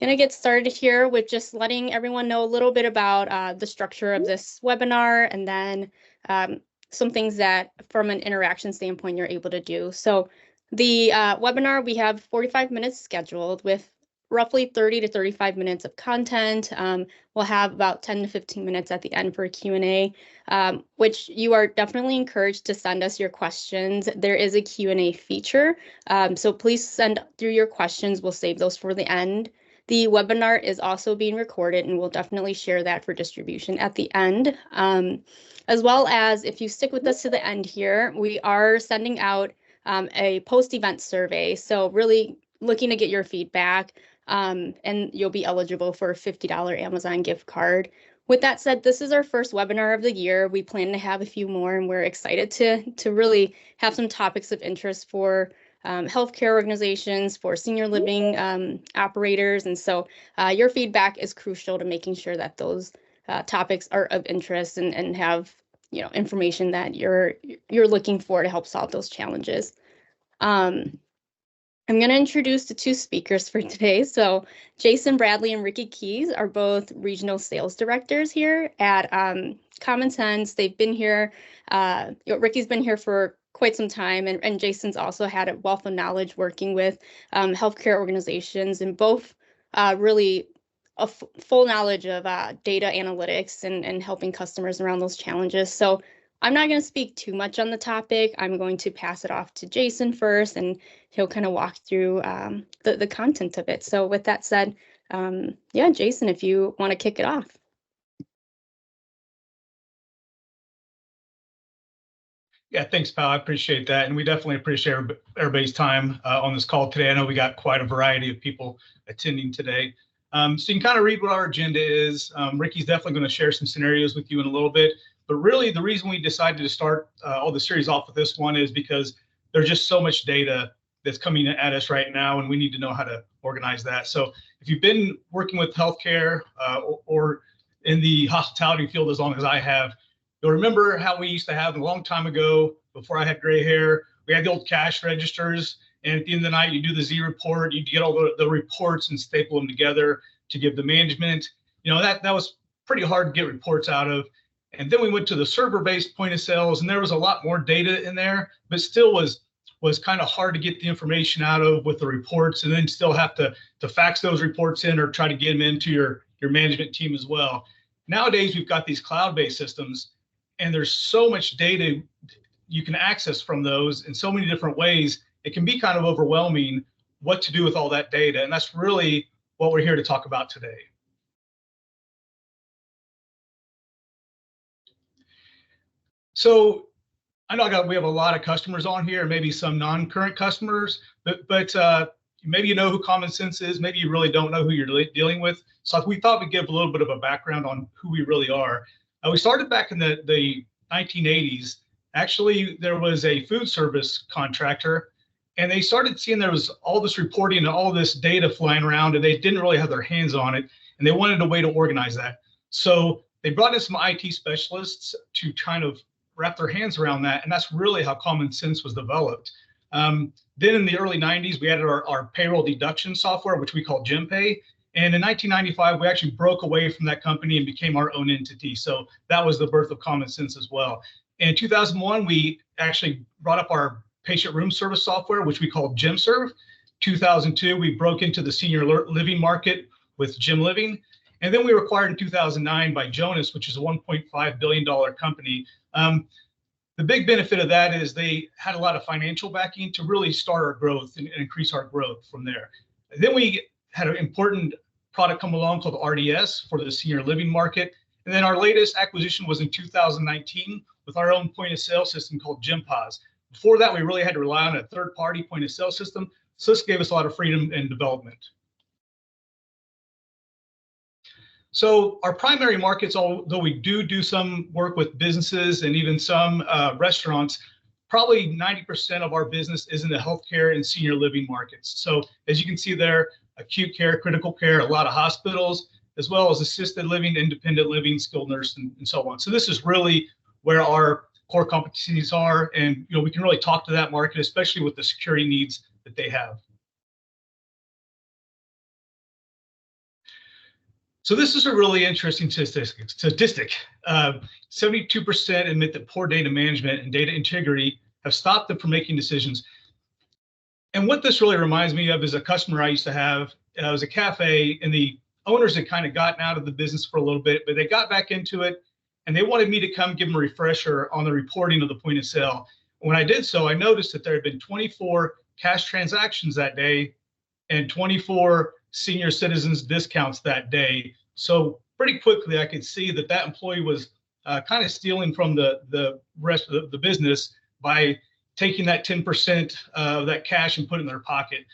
Gonna get started here with just letting everyone know a little bit about the structure of this webinar, and then some things that from an interaction standpoint you're able to do. So the webinar, we have 45 minutes scheduled with roughly 30 to 35 minutes of content. We'll have about 10 to 15 minutes at the end for a Q&A, which you are definitely encouraged to send us your questions. There is a Q&A feature, so please send through your questions. We'll save those for the end. The webinar is also being recorded, and we'll definitely share that for distribution at the end. As well as, if you stick with us to the end here, we are sending out a post-event survey. So really looking to get your feedback, and you'll be eligible for a $50 Amazon gift card. With that said, this is our first webinar of the year. We plan to have a few more, and we're excited to really have some topics of interest for healthcare organizations, for senior living operators. And so your feedback is crucial to making sure that those topics are of interest and have, you know, information that you're looking for to help solve those challenges. I'm going to introduce the two speakers for today. So Jason Bradley and Ricky Keys are both regional sales directors here at Common Sense. They've been here, Ricky's been here for quite some time, and Jason's also had a wealth of knowledge working with healthcare organizations, and both really a full knowledge of data analytics and helping customers around those challenges. So I'm not going to speak too much on the topic. I'm going to pass it off to Jason first, and he'll kind of walk through the content of it. So with that said, yeah, Jason, if you want to kick it off. Yeah, thanks, pal. I appreciate that. And we definitely appreciate everybody's time on this call today. I know we got quite a variety of people attending today. So you can kind of read what our agenda is. Ricky's definitely going to share some scenarios with you in a little bit. But really, the reason we decided to start all the series off with this one is because there's just so much data that's coming at us right now, and we need to know how to organize that. So if you've been working with healthcare or in the hospitality field as long as I have, you'll remember how we used to have a long time ago, before I had gray hair, we had the old cash registers. And at the end of the night, you do the Z report, you get all the reports and staple them together to give the management. You know, that was pretty hard to get reports out of. And then we went to the server-based point of sales, and there was a lot more data in there, but still was kind of hard to get the information out of with the reports, and then still have to fax those reports in or try to get them into your management team as well. Nowadays, we've got these cloud-based systems, and there's so much data you can access from those in so many different ways. It can be kind of overwhelming what to do with all that data, and that's really what we're here to talk about today. So I know we have a lot of customers on here, maybe some non-current customers, but maybe you know who Common Sense is, maybe you really don't know who you're dealing with. So we thought we'd give a little bit of a background on who we really are. We started back in the 1980s. Actually, there was a food service contractor, and they started seeing there was all this reporting and all this data flying around, and they didn't really have their hands on it, and they wanted a way to organize that. So they brought in some IT specialists to kind of wrap their hands around that, and that's really how Common Sense was developed. Then in the early 90s, we added our payroll deduction software, which we call GemPay. And in 1995, we actually broke away from that company and became our own entity. So that was the birth of Common Sense as well. And in 2001, we actually brought up our patient room service software, which we called GemServe. 2002, we broke into the senior living market with GemLiving. And then we were acquired in 2009 by Jonas, which is a $1.5 billion company. The big benefit of that is they had a lot of financial backing to really start our growth and increase our growth from there. Then we had an important product come along called RDS for the senior living market. And then our latest acquisition was in 2019 with our own point of sale system called GemPOS. Before that, we really had to rely on a third-party point of sale system. So this gave us a lot of freedom and development. So our primary markets, although we do some work with businesses and even some restaurants, probably 90% of our business is in the healthcare and senior living markets. So as you can see there, acute care, critical care, a lot of hospitals, as well as assisted living, independent living, skilled nursing, and so on. So this is really where our core competencies are, and we can really talk to that market, especially with the security needs that they have. So this is a really interesting statistic. 72% admit that poor data management and data integrity have stopped them from making decisions. And what this really reminds me of is a customer I used to have. It was a cafe, and the owners had kind of gotten out of the business for a little bit, but they got back into it, and they wanted me to come give them a refresher on the reporting of the point of sale. When I did so, I noticed that there had been 24 cash transactions that day and 24 senior citizens discounts that day. So pretty quickly, I could see that that employee was kind of stealing from the rest of the business by taking that 10% of that cash and put it in their pocket.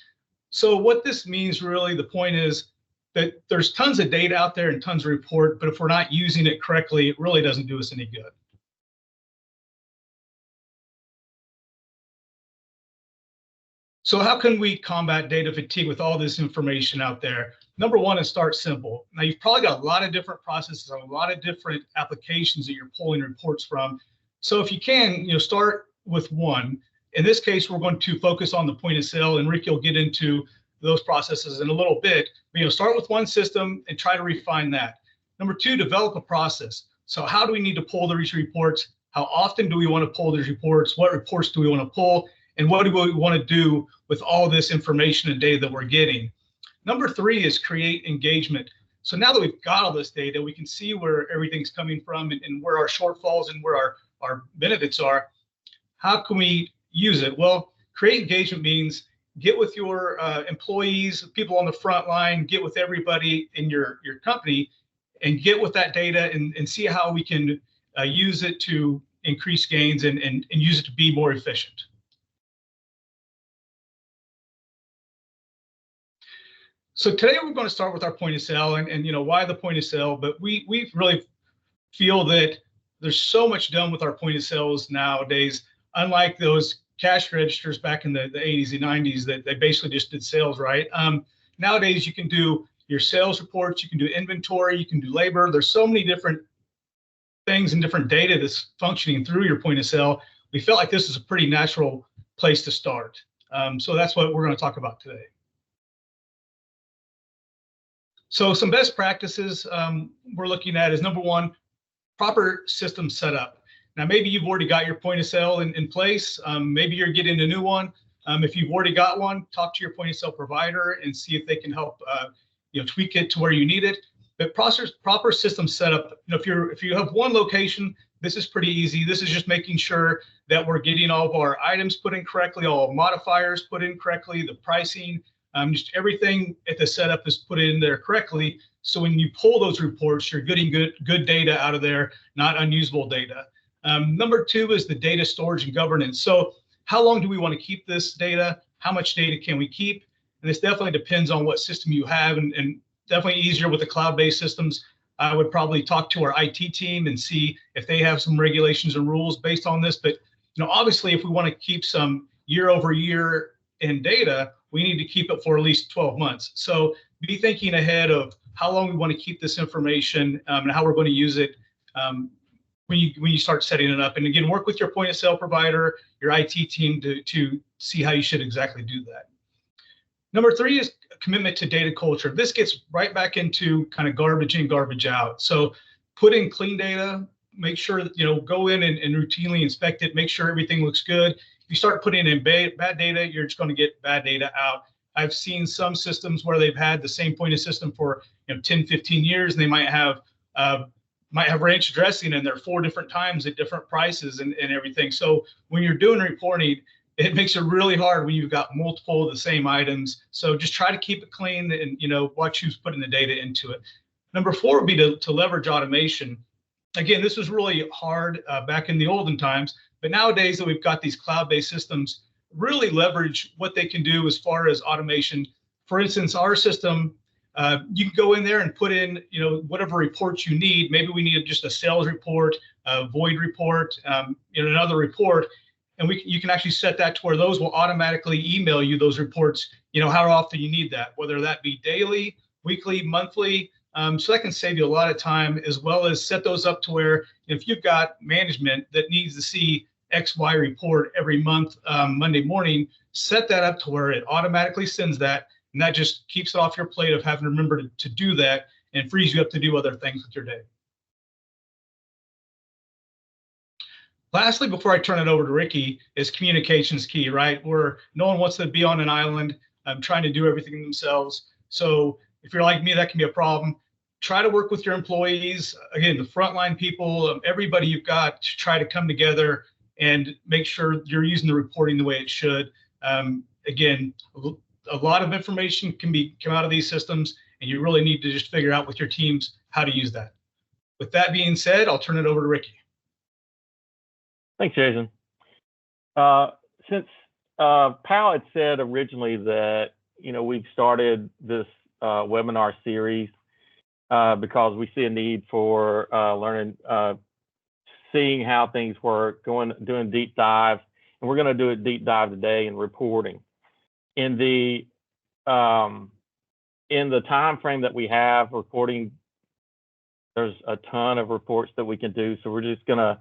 So what this means, really, the point is that there's tons of data out there and tons of report, but if we're not using it correctly, it really doesn't do us any good. So how can we combat data fatigue with all this information out there? Number one is start simple. Now, you've probably got a lot of different processes, a lot of different applications that you're pulling reports from. So if you can, start with one. In this case, we're going to focus on the point of sale, and Ricky will get into those processes in a little bit. But, start with one system and try to refine that. Number two, develop a process. So how do we need to pull these reports? How often do we want to pull these reports? What reports do we want to pull? And what do we want to do with all this information and data that we're getting? Number three is create engagement. So now that we've got all this data, we can see where everything's coming from and where our shortfalls and where our benefits are. How can we use it? Well, create engagement means get with your employees, people on the front line, get with everybody in your company and get with that data and see how we can use it to increase gains and use it to be more efficient. So today we're going to start with our point of sale and why the point of sale, but we really feel that there's so much done with our point of sales nowadays, unlike those cash registers back in the 80s and 90s that they basically just did sales, right? Nowadays you can do your sales reports, you can do inventory, you can do labor. There's so many different things and different data that's functioning through your point of sale. We felt like this is a pretty natural place to start. So that's what we're going to talk about today. So some best practices we're looking at is number one, proper system setup. Now, maybe you've already got your point of sale in place. Maybe you're getting a new one. If you've already got one, talk to your point of sale provider and see if they can help tweak it to where you need it. But proper system setup. If you have one location, this is pretty easy. This is just making sure that we're getting all of our items put in correctly, all modifiers put in correctly, the pricing. Just everything at the setup is put in there correctly. So when you pull those reports, you're getting good data out of there, not unusable data. Number two is the data storage and governance. So how long do we want to keep this data? How much data can we keep? And this definitely depends on what system you have, and definitely easier with the cloud-based systems. I would probably talk to our IT team and see if they have some regulations and rules based on this. But obviously, if we want to keep some year over year in data, we need to keep it for at least 12 months. So be thinking ahead of how long we want to keep this information and how we're going to use it when you start setting it up. And again, work with your point of sale provider, your IT team to see how you should exactly do that. Number three is commitment to data culture. This gets right back into kind of garbage in, garbage out. So put in clean data, make sure that, go in and routinely inspect it, make sure everything looks good. If you start putting in bad data, you're just going to get bad data out. I've seen some systems where they've had the same point of system for 10, 15 years, and they might have ranch dressing in there 4 different times at different prices and everything. So when you're doing reporting, it makes it really hard when you've got multiple of the same items. So just try to keep it clean and watch who's putting the data into it. Number 4 would be to leverage automation. Again, this was really hard back in the olden times, but nowadays that we've got these cloud-based systems, really leverage what they can do as far as automation. For instance, our system, you can go in there and put in, whatever reports you need. Maybe we need just a sales report, a void report, another report, and you can actually set that to where those will automatically email you those reports, how often you need that, whether that be daily, weekly, monthly. So that can save you a lot of time, as well as set those up to where if you've got management that needs to see XY report every month, Monday morning, set that up to where it automatically sends that. And that just keeps it off your plate of having to remember to do that. and frees you up to do other things with your day. Lastly, before I turn it over to Ricky, is communication's key, right? Where no one wants to be on an island trying to do everything themselves. So if you're like me, that can be a problem. Try to work with your employees, again, the frontline people, everybody you've got, to try to come together and make sure you're using the reporting the way it should. Again, a lot of information can come out of these systems, and you really need to just figure out with your teams how to use that. With that being said, I'll turn it over to Ricky. Thanks, Jason. Since Powell had said originally that, we've started this webinar series because we see a need for learning, seeing how things work, doing deep dive, and we're going to do a deep dive today in reporting. In the time frame that we have reporting, there's a ton of reports that we can do, so we're just going to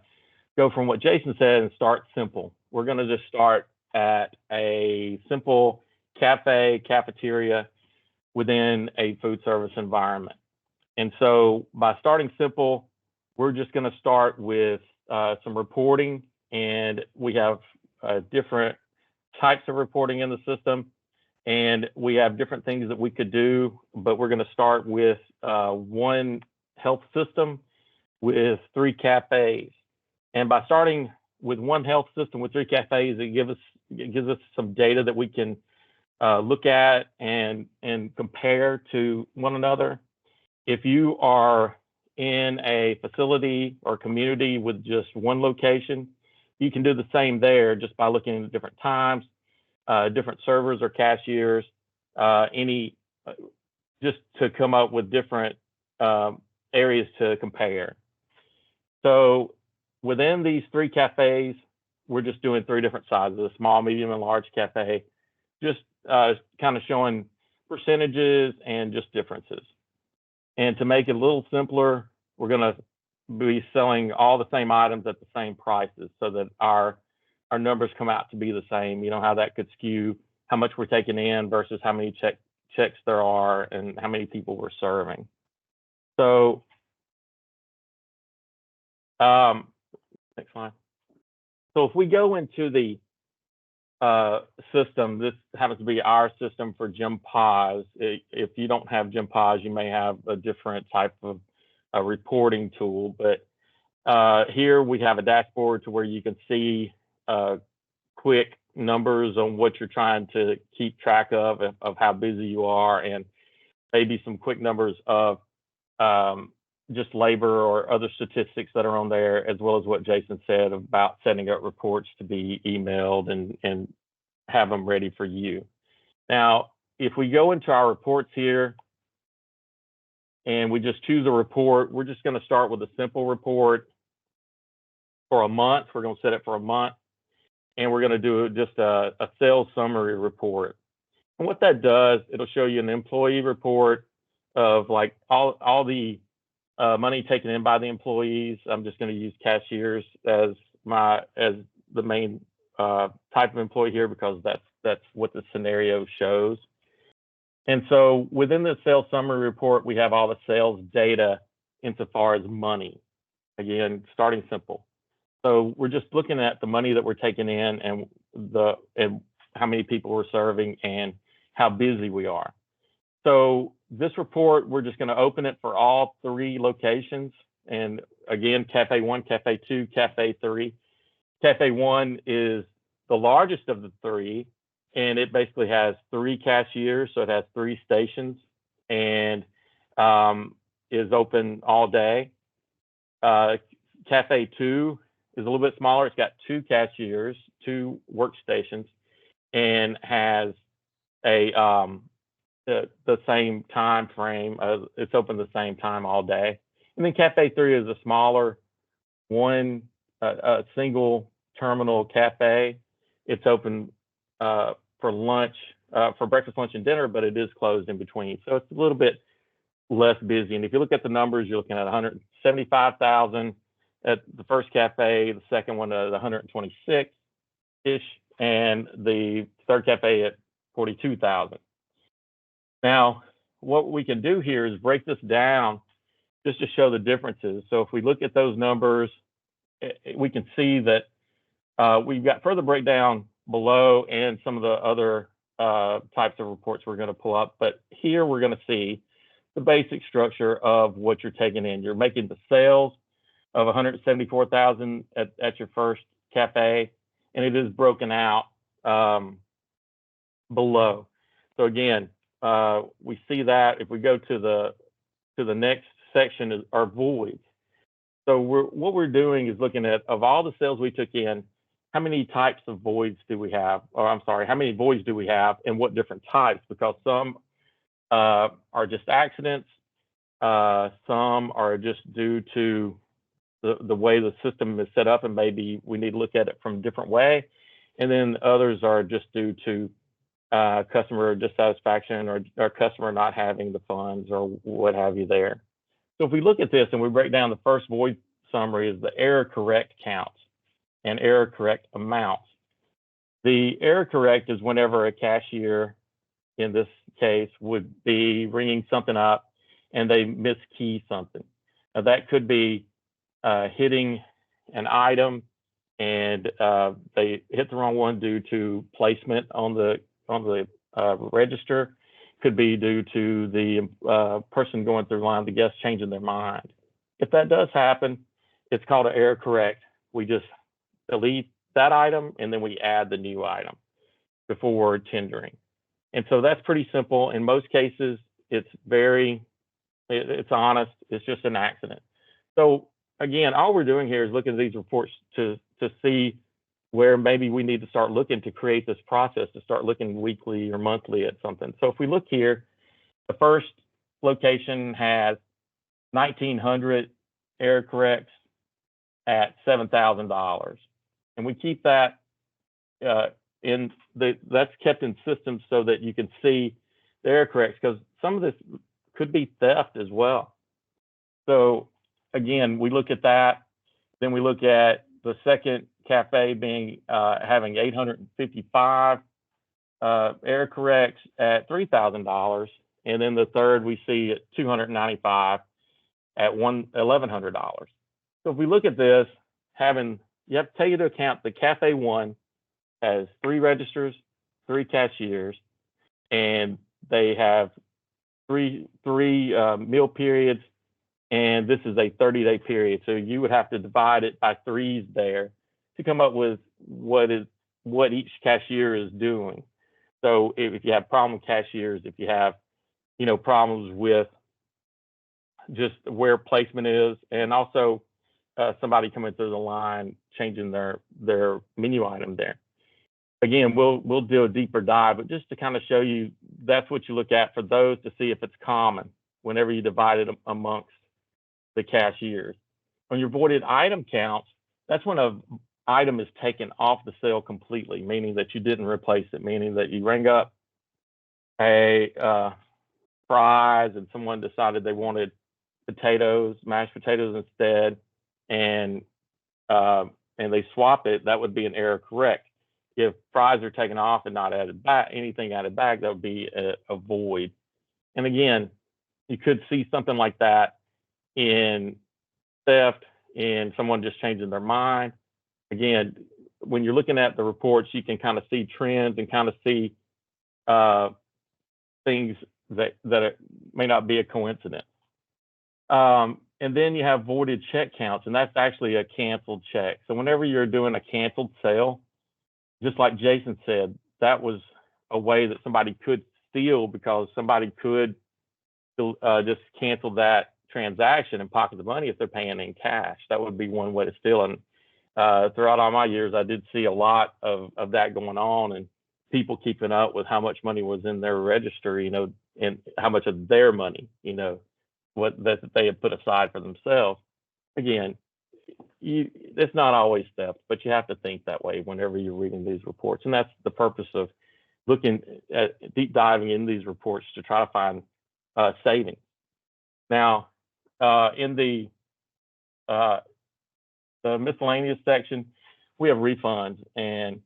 go from what Jason said and start simple. We're going to just start at a simple cafeteria within a food service environment. And so by starting simple, we're just going to start with some reporting, and we have different types of reporting in the system, and we have different things that we could do, but we're going to start with one health system with 3 cafes. And by starting with one health system with 3 cafes, it gives us some data that we can look at and compare to one another. If you are in a facility or community with just one location, you can do the same there just by looking at different times, different servers or cashiers, just to come up with different areas to compare. So within these 3 cafes, we're just doing 3 different sizes: a small, medium, and large cafe, just kind of showing percentages and just differences. And to make it a little simpler, we're going to be selling all the same items at the same prices so that our numbers come out to be the same. You know how that could skew how much we're taking in versus how many checks there are and how many people we're serving. So next slide. So if we go into the system, this happens to be our system for GEMPOS. If you don't have GEMPOS, you may have a different type of a reporting tool. But here we have a dashboard to where you can see quick numbers on what you're trying to keep track of how busy you are, and maybe some quick numbers of just labor or other statistics that are on there, as well as what Jason said about setting up reports to be emailed and have them ready for you. Now, if we go into our reports here and we just choose a report, we're just going to start with a simple report for a month. We're going to set it for a month, and we're going to do just a sales summary report. And what that does, it'll show you an employee report of like all the money taken in by the employees. I'm just going to use cashiers as the main type of employee here because that's what the scenario shows. And so within the sales summary report, we have all the sales data insofar as money. Again, starting simple. So we're just looking at the money that we're taking in and how many people we're serving and how busy we are. So this report, we're just going to open it for all 3 locations. And again, Cafe 1, Cafe 2, Cafe 3. Cafe 1 is the largest of the 3, and it basically has 3 cashiers, so it has 3 stations, and is open all day. Cafe 2 is a little bit smaller. It's got 2 cashiers, 2 workstations, and has the same time frame. It's open the same time all day. And then Cafe 3 is a smaller a single terminal cafe. It's open for lunch, for breakfast, lunch, and dinner, but it is closed in between. So it's a little bit less busy. And if you look at the numbers, you're looking at 175,000 at the first cafe, the second one at 126-ish, and the third cafe at 42,000. Now, what we can do here is break this down just to show the differences. So if we look at those numbers, we can see that we've got further breakdown below and some of the other types of reports we're going to pull up. But here we're going to see the basic structure of what you're taking in. You're making the sales of 174,000 at your first cafe, and it is broken out below. So again, we see that if we go to the next section is our voids. So what we're doing is looking at, of all the sales we took in, how many types of voids do we have? Or I'm sorry, how many voids do we have and what different types? Because some are just accidents. Some are just due to the way the system is set up, and maybe we need to look at it from a different way. And then others are just due to customer dissatisfaction or customer not having the funds or what have you there. So if we look at this and we break down, the first void summary is the error correct counts and error correct amounts. The error correct is whenever a cashier, in this case, would be ringing something up and they miskey something. Now that could be hitting an item and they hit the wrong one due to placement on the register. Could be due to the person going through line, the guest changing their mind. If that does happen, it's called an error correct. We just delete that item and then we add the new item before tendering. And so that's pretty simple. In most cases, it's honest. It's just an accident. So again, all we're doing here is looking at these reports to see where maybe we need to start looking to create this process, to start looking weekly or monthly at something. So if we look here, the first location has 1,900 error corrects at $7,000. And we keep that that's kept in systems so that you can see the error corrects, because some of this could be theft as well. So again, we look at that. Then we look at the second cafe being having 855 error corrects at $3,000, and then the third we see at 295 at $1,100. So if we look at this, you have to take into account the cafe one has 3 registers, 3 cashiers, and they have three meal periods, and this is a 30-day period. So you would have to divide it by 3s there to come up with what each cashier is doing. So if you have problem cashiers, if you have, problems with just where placement is, and also somebody coming through the line changing their menu item there. Again, we'll do a deeper dive, but just to kind of show you, that's what you look at for those to see if it's common whenever you divide it amongst the cashiers. On your voided item counts, that's when an item is taken off the sale completely, meaning that you didn't replace it, meaning that you rang up a fries and someone decided they wanted mashed potatoes instead, and they swap it. That would be an error correct. If fries are taken off and not added back, anything added back, that would be a void. And again, you could see something like that in theft, in someone just changing their mind. Again, when you're looking at the reports, you can kind of see trends and kind of see things that may not be a coincidence. And then you have voided check counts, and that's actually a canceled check. So whenever you're doing a canceled sale, just like Jason said, that was a way that somebody could steal, because somebody could just cancel that transaction and pocket the money if they're paying in cash. That would be one way to steal. And throughout all my years, I did see a lot of that going on, and people keeping up with how much money was in their register, and how much of their money, what that they had put aside for themselves. Again, it's not always theft, but you have to think that way whenever you're reading these reports. And that's the purpose of looking at deep diving in these reports, to try to find savings. Now, in the miscellaneous section, we have refunds and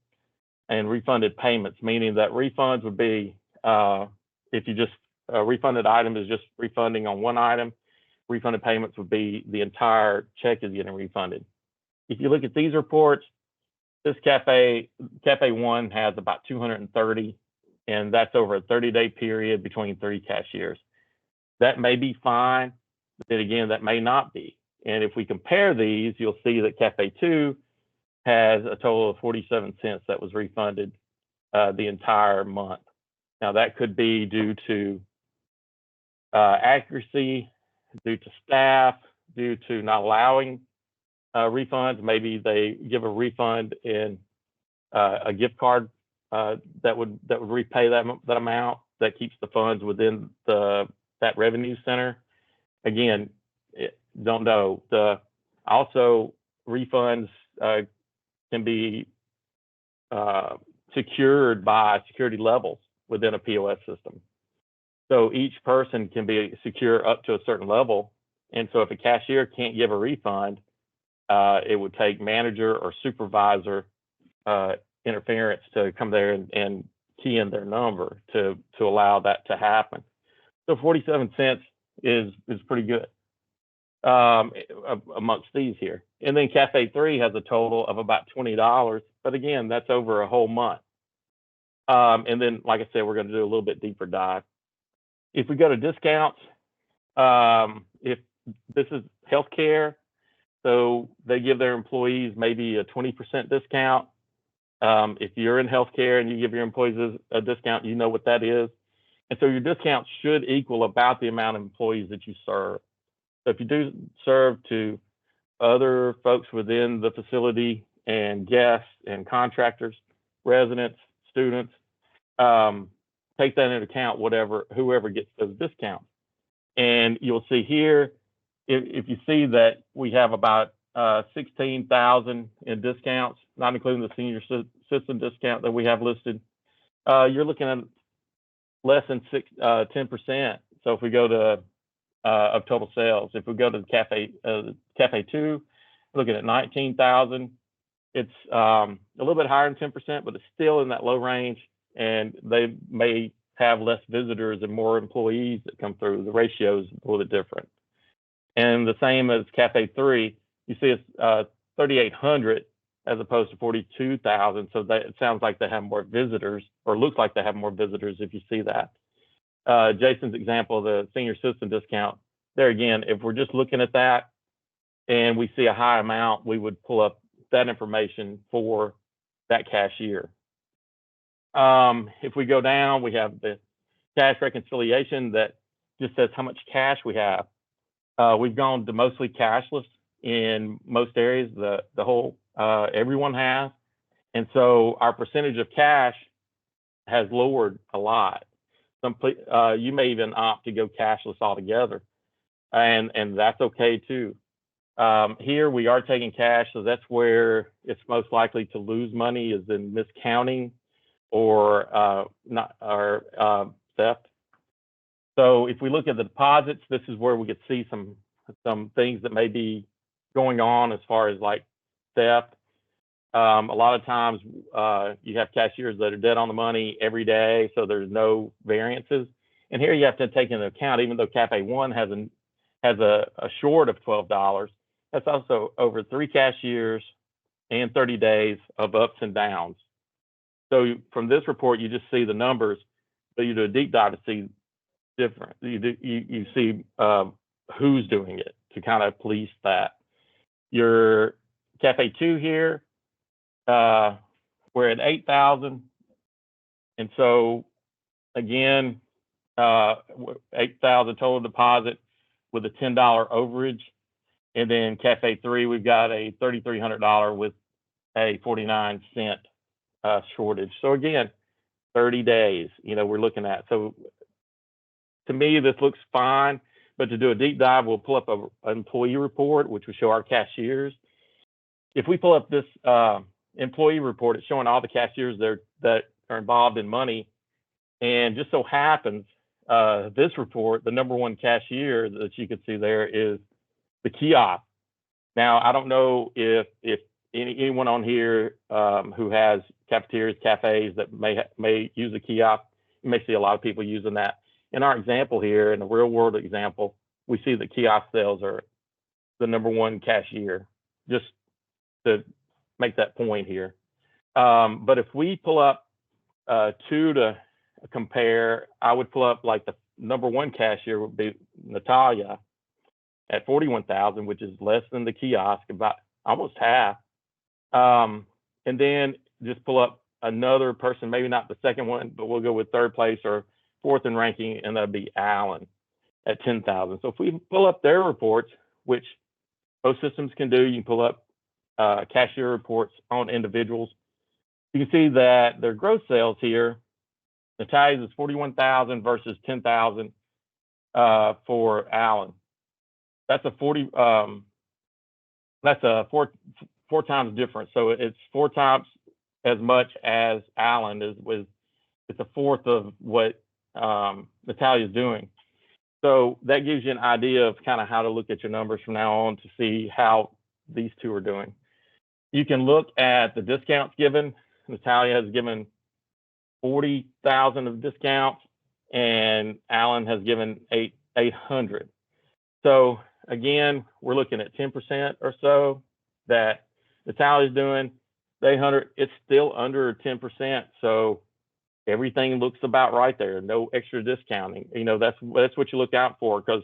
refunded payments, meaning that refunds would be if you just refunded item is just refunding on one item. Refunded payments would be the entire check is getting refunded. If you look at these reports, this Cafe 1 has about 230, and that's over a 30-day period between 3 cashiers. That may be fine, but then again, that may not be. And if we compare these, you'll see that Cafe 2 has a total of 47 cents that was refunded the entire month. Now, that could be due to accuracy, due to staff, due to not allowing refunds. Maybe they give a refund in a gift card that would repay that amount. That keeps the funds within that revenue center. Again, don't know. Also refunds can be secured by security levels within a POS system. So each person can be secure up to a certain level. And so if a cashier can't give a refund, it would take manager or supervisor interference to come there and key in their number to allow that to happen. So 47 cents is pretty good amongst these here. And then Cafe 3 has a total of about $20, but again, that's over a whole month. And then, like I said, we're going to do a little bit deeper dive. If we go to discounts, if this is healthcare, so they give their employees maybe a 20% discount. If you're in healthcare and you give your employees a discount, you know what that is. And so your discount should equal about the amount of employees that you serve. So if you do serve to other folks within the facility and guests and contractors, residents, students, take that into account, whoever gets those discounts. And you'll see here, if you see that we have about 16,000 in discounts, not including the senior system discount that we have listed, you're looking at less than 10%. So if we go to of total sales, if we go to the Cafe 2, looking at 19,000, it's a little bit higher than 10%, but it's still in that low range. And they may have less visitors and more employees that come through. The ratio is a little bit different. And the same as Cafe 3, you see it's 3,800 as opposed to 42,000. So that it sounds like they have more visitors, or looks like they have more visitors if you see that. Jason's example of the senior system discount, there again, if we're just looking at that and we see a high amount, we would pull up that information for that cashier. If we go down, we have the cash reconciliation that just says how much cash we have. We've gone to mostly cashless in most areas. The whole everyone has, and so our percentage of cash has lowered a lot. You may even opt to go cashless altogether, and that's okay too. Here we are taking cash, so that's where it's most likely to lose money, is in miscounting or theft. So if we look at the deposits, this is where we could see some things that may be going on as far as like theft. A lot of times you have cashiers that are dead on the money every day, so there's no variances. And here you have to take into account, even though Cafe 1 has a short of $12, that's also over 3 cashiers and 30 days of ups and downs. So from this report, you just see the numbers, but you do a deep dive to see different. You see who's doing it to kind of police that. Your Cafe 2 here, we're at 8,000, and so again, 8,000 total deposit with a $10 overage, and then Cafe 3, we've got a $3,300 with a 49-cent shortage. So again, 30 days, we're looking at. So to me, this looks fine, but to do a deep dive, we'll pull up an employee report, which will show our cashiers. If we pull up this employee report, it's showing all the cashiers that are involved in money. And just so happens, this report, the number one cashier that you can see there is the kiosk. Now, I don't know if anyone on here who has cafeterias, cafes that may use a kiosk, you may see a lot of people using that. in our example here, in the real world example, we see that kiosk sales are the #1 cashier, just to make that point here. But if we pull up two to compare, I would pull up like the #1 cashier would be Natalia at 41,000, which is less than the kiosk, about almost half. And then just pull up another person, maybe not the second one, but we'll go with third place or fourth in ranking, and that'd be Alan at 10,000. So if we pull up their reports, which most systems can do, you can pull up cashier reports on individuals. You can see that their gross sales here, Natalia's is 41,000 versus 10,000 for Alan. That's a four times difference. So it's 4 times as much as Alan is. It's a fourth of what Natalia is doing. So that gives you an idea of kind of how to look at your numbers from now on to see how these two are doing. You can look at the discounts given. Natalia has given 40,000 of discounts, and Alan has given 800. So again, we're looking at 10% or so that Natalia is doing. The 800, it's still under 10%. So everything looks about right there. No extra discounting. You know, that's what you look out for, because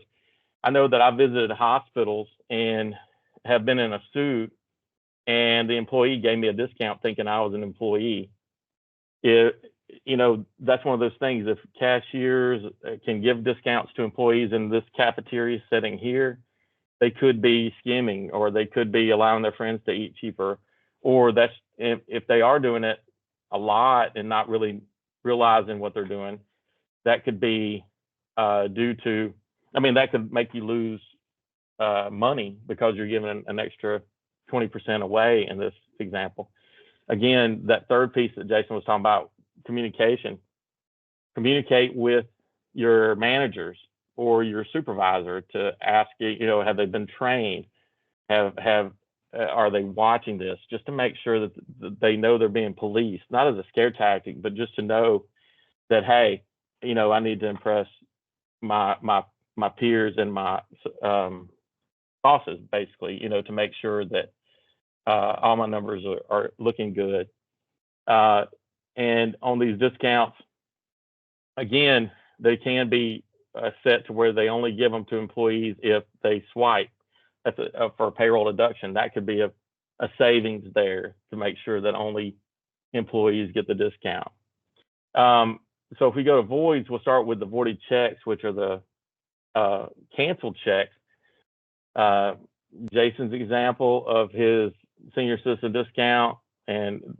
I know that I visited hospitals and have been in a suit, and the employee gave me a discount thinking I was an employee. You know, that's one of those things. If cashiers can give discounts to employees in this cafeteria setting here, they could be skimming, or they could be allowing their friends to eat cheaper, or that's if they are doing it a lot and not really realizing what they're doing, that could be due to, I mean, that could make you lose money because you're giving an extra 20% away in this example. Again, that third piece that Jason was talking about, communication. Communicate with your managers or your supervisor to ask, you know, have they been trained? Are they watching this? Just to make sure that they know they're being policed, not as a scare tactic, but just to know that, hey, you know, I need to impress my peers and my bosses, basically, you know, to make sure that all my numbers are looking good. And on these discounts, again, they can be set to where they only give them to employees if they swipe for a payroll deduction. That could be a savings there to make sure that only employees get the discount. So if we go to voids, we'll start with the voided checks, which are the canceled checks. Jason's example of his senior citizen discount and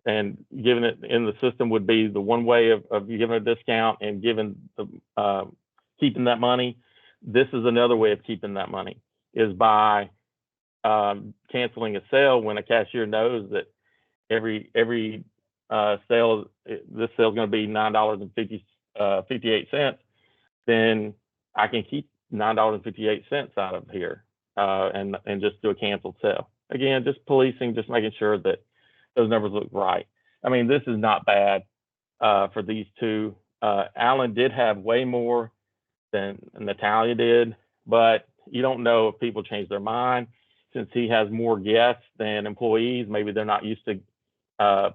giving it in the system would be the one way of giving a discount and giving the keeping that money. This is another way of keeping that money, is by canceling a sale when a cashier knows that every sale, this sale is going to be $9.58. Then I can keep $9.58 out of here and just do a canceled sale. Again, just policing, just making sure that those numbers look right. I mean, this is not bad for these two. Alan did have way more than Natalia did, but you don't know if people change their mind. Since he has more guests than employees, maybe they're not used to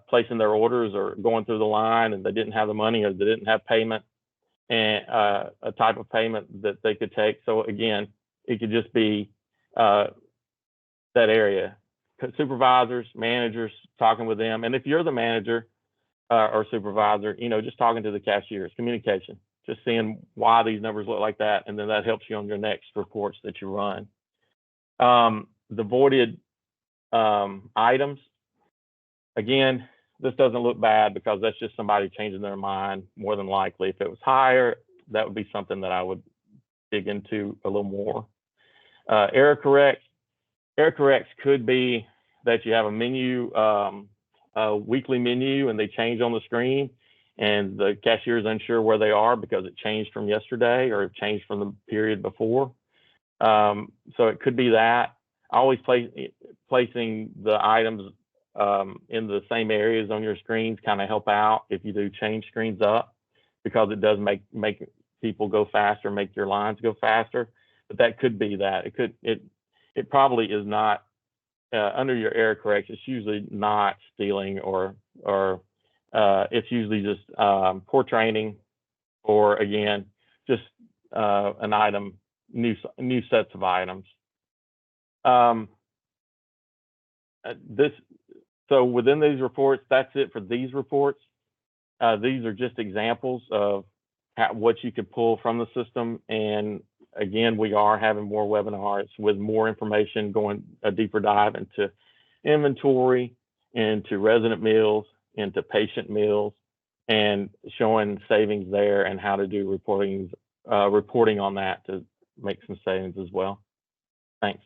placing their orders or going through the line, and they didn't have the money, or they didn't have payment and a type of payment that they could take. So again, it could just be that area. Supervisors, managers, talking with them. And if you're the manager or supervisor, you know, just talking to the cashiers, communication, just seeing why these numbers look like that. And then that helps you on your next reports that you run. The voided items, again, this doesn't look bad because that's just somebody changing their mind more than likely. If it was higher, that would be something that I would dig into a little more. Error corrects. Error corrects could be that you have a menu, a weekly menu, and they change on the screen, and the cashier is unsure where they are because it changed from yesterday or it changed from the period before. So it could be that. Always placing the items in the same areas on your screens kind of help out if you do change screens up, because it does make people go faster, make your lines go faster. But that could be that. It probably is not under your error correction. It's usually not stealing or it's usually just poor training, or again, just an item, new sets of items. So within these reports, that's it for these reports. These are just examples of what you could pull from the system. And again, we are having more webinars with more information, going a deeper dive into inventory, into resident meals, into patient meals, and showing savings there and how to do reporting on that to make some savings as well. Thanks.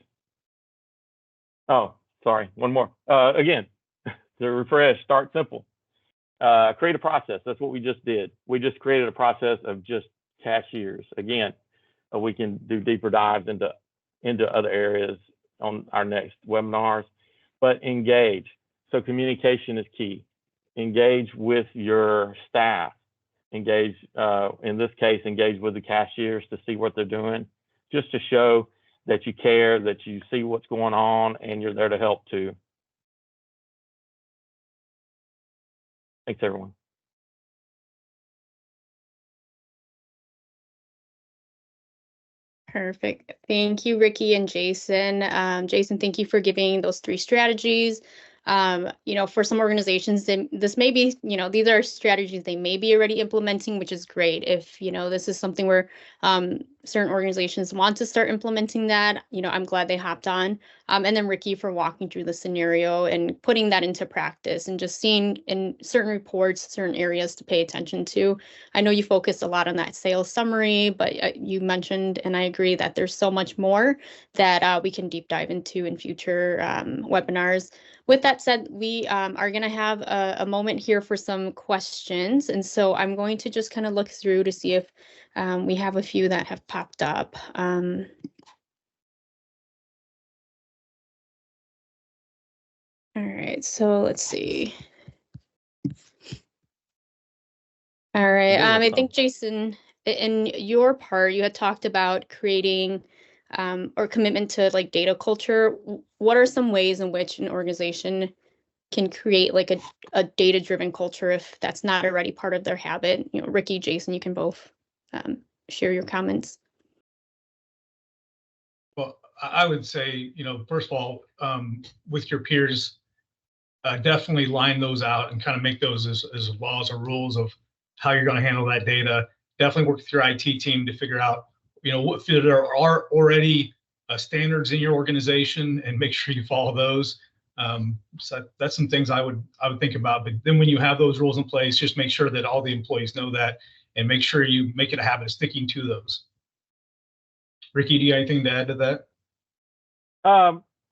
Oh, sorry, one more. Again, to refresh, start simple. Create a process. That's what we just did. We just created a process of just cashiers. Again, we can do deeper dives into other areas on our next webinars, but engage. So communication is key. Engage with your staff. Engage, in this case, engage with the cashiers to see what they're doing, just to show that you care, that you see what's going on, and you're there to help too. Thanks, everyone. Perfect. Thank you, Ricky and Jason. Jason, thank you for giving those 3 strategies. For some organizations, this may be, these are strategies they may be already implementing, which is great. If, this is something where certain organizations want to start implementing that, I'm glad they hopped on. And then Ricky for walking through the scenario and putting that into practice and just seeing in certain reports, certain areas to pay attention to. I know you focused a lot on that sales summary, but you mentioned, and I agree, that there's so much more that we can deep dive into in future webinars. With that said, we are going to have a moment here for some questions. And so I'm going to just kind of look through to see if we have a few that have popped up. All right, so let's see. All right, I think Jason, in your part, you had talked about creating or commitment to like data culture. What are some ways in which an organization can create like a data-driven culture if that's not already part of their habit? Ricky, Jason, you can both share your comments. Well, I would say, first of all, with your peers, definitely line those out and kind of make those as laws or rules of how you're going to handle that data. Definitely work with your IT team to figure out, what there are already standards in your organization and make sure you follow those. So that's some things I would think about. But then when you have those rules in place, just make sure that all the employees know that and make sure you make it a habit of sticking to those. Ricky, do you have anything to add to that?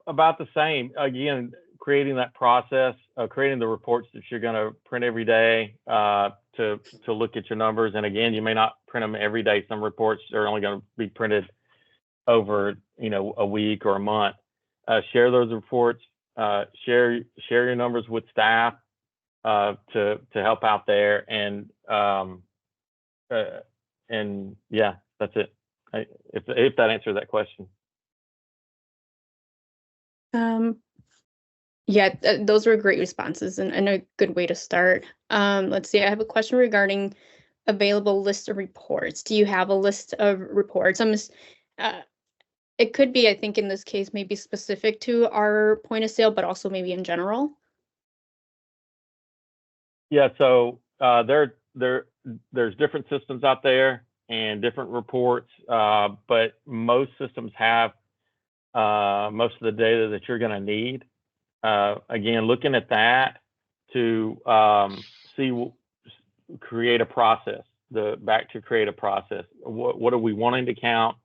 About the same. Again, creating that process, creating the reports that you're going to print every day to look at your numbers. And again, you may not print them every day. Some reports are only going to be printed over, a week or a month. Share those reports. Share your numbers with staff to help out there. And yeah, that's it. If that answers that question. Yeah, those were great responses and a good way to start. Let's see, I have a question regarding available list of reports. Do you have a list of reports? It could be, I think in this case, maybe specific to our point of sale, but also maybe in general. Yeah, so there's different systems out there and different reports, but most systems have most of the data that you're going to need. Again, looking at that to create a process, create a process. What are we wanting to count?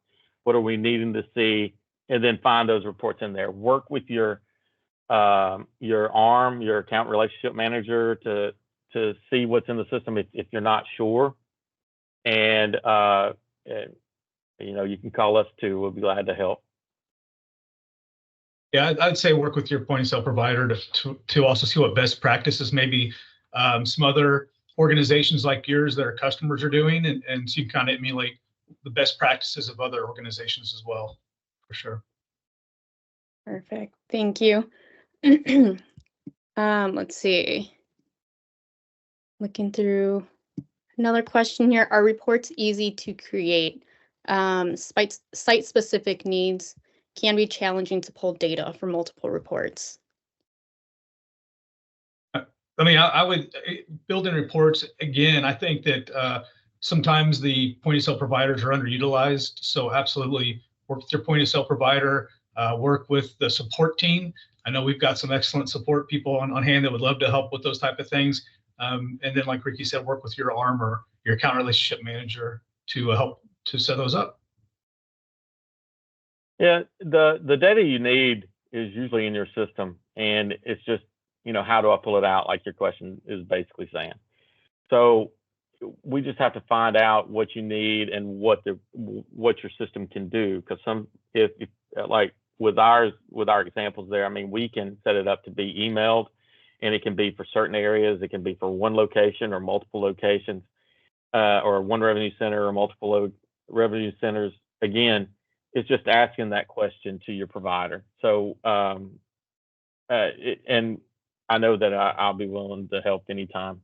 What are we needing to see? And then find those reports in there. Work with your ARM, your account relationship manager, to see what's in the system if you're not sure. And you can call us too. We'll be glad to help. Yeah, I'd say work with your point of sale provider to also see what best practices maybe some other organizations like yours that our customers are doing, and so you can kind of emulate the best practices of other organizations as well, for sure. Perfect. Thank you. Let's see. Looking through another question here. Are reports easy to create? Site-specific needs can be challenging to pull data from multiple reports. I mean, I would build in reports. Again, I think that sometimes the point of sale providers are underutilized. So absolutely work with your point of sale provider, work with the support team. I know we've got some excellent support people on hand that would love to help with those type of things. And then, like Ricky said, work with your ARM or your account relationship manager to help to set those up. Yeah, the data you need is usually in your system, and it's just, how do I pull it out, like your question is basically saying. So we just have to find out what you need and what your system can do, because if like with our examples there, I mean, we can set it up to be emailed, and it can be for certain areas. It can be for one location or multiple locations, or one revenue center or multiple revenue centers. Again, it's just asking that question to your provider. So, and I know that I'll be willing to help anytime,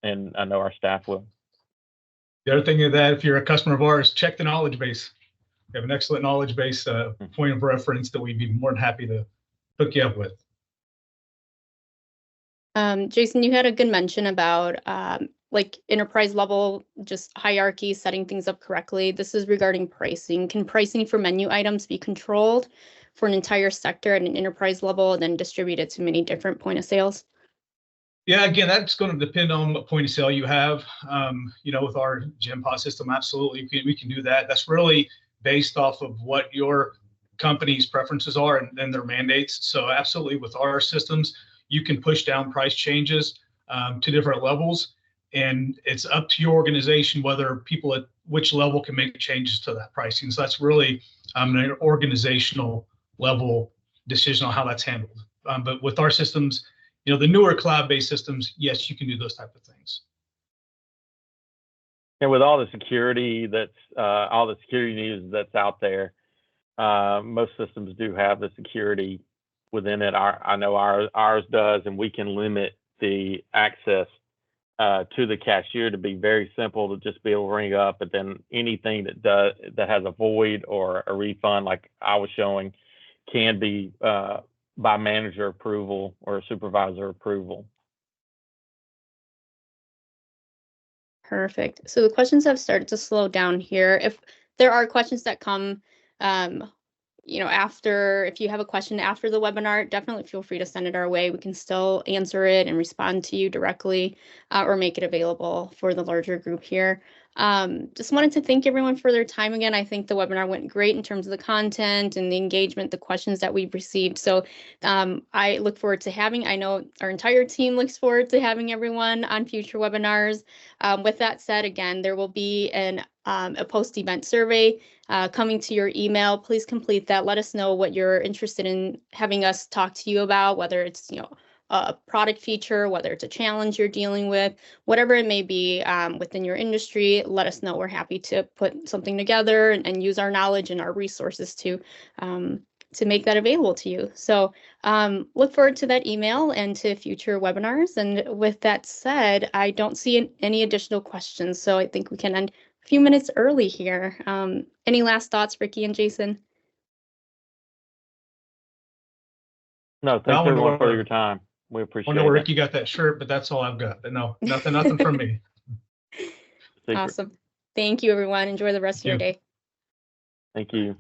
and I know our staff will. The other thing is that if you're a customer of ours, check the knowledge base. We have an excellent knowledge base, point of reference that we'd be more than happy to hook you up with. Jason, you had a good mention about like enterprise level, just hierarchy, setting things up correctly. This is regarding pricing. Can pricing for menu items be controlled for an entire sector at an enterprise level and then distributed to many different point of sales? Yeah, again, that's going to depend on what point of sale you have. With our GemPOS system, absolutely, we can do that. That's really based off of what your company's preferences are and their mandates. So absolutely, with our systems, you can push down price changes to different levels. And it's up to your organization whether people at which level can make changes to that pricing. So that's really an organizational level decision on how that's handled. But with our systems, the newer cloud-based systems, yes, you can do those type of things. And with all the security news that's out there, most systems do have the security within it. I know ours does, and we can limit the access to the cashier to be very simple, to just be able to ring up. But then anything that has a void or a refund, like I was showing, can be by manager approval or supervisor approval. Perfect. So the questions have started to slow down here. If there are questions that come, if you have a question after the webinar, definitely feel free to send it our way. We can still answer it and respond to you directly, or make it available for the larger group here. Just wanted to thank everyone for their time again. I think the webinar went great in terms of the content and the engagement, the questions that we've received. So I look forward to I know our entire team looks forward to having everyone on future webinars. With that said, again, there will be a post-event survey coming to your email. Please complete that. Let us know what you're interested in having us talk to you about, whether it's a product feature, whether it's a challenge you're dealing with, whatever it may be within your industry. Let us know. We're happy to put something together and use our knowledge and our resources to make that available to you. So look forward to that email and to future webinars. And with that said, I don't see any additional questions. So I think we can end a few minutes early here. Any last thoughts, Ricky and Jason? No, thanks everyone for your time. We appreciate it. I know Ricky got that shirt, but that's all I've got. But no, nothing from me. Awesome. Thank you, everyone. Enjoy the rest of your day. Thank you.